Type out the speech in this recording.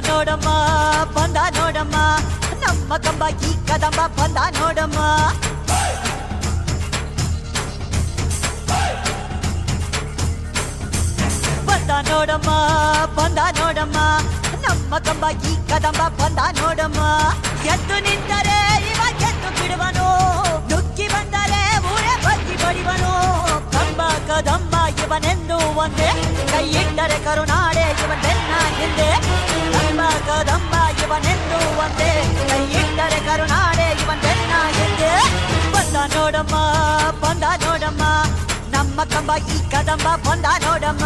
ನೋಡಮ್ಮ ಬಂದ ನೋಡಮ್ಮ ನಮ್ಮ ಕಂಬ ಈ ಕದಂಬ ಬಂದ ನೋಡಮ್ಮ ಬಂದ ನೋಡಮ್ಮ ನಮ್ಮ ಕಂಬ ಈ ಕದಂಬ ಬಂದ ನೋಡಮ್ಮ ಎದ್ದು ನಿಂತರೆ ಇವ ಗೆದ್ದು ಬಿಡುವನು ನುಗ್ಗಿ ಬಂದರೆ ಊರೇ ಬಗ್ಗಿ ಬಡಿವನು ಕಂಬ ಕದಂಬ ಇವನೆಂದು ಒಂದೇ ಕೈ ಇಟ್ಟರೆ ಕರುನಾಡೆ ಇವನೆನ್ನ ಹಿಂದೆ ಕಂಬ ಕದಂಬ ಇವನೆಂದು ಒಂದೇ ಕೈ ಇಟ್ಟರೆ ಕರುನಾಡೆ ಇವನೆನ್ನ ಹಿಂದೆ ಬಂದ ನೋಡಮ್ಮ ನಮ್ಮ ಕಂಬ ಈ ಕದಂಬ ಬಂದ ನೋಡಮ್ಮ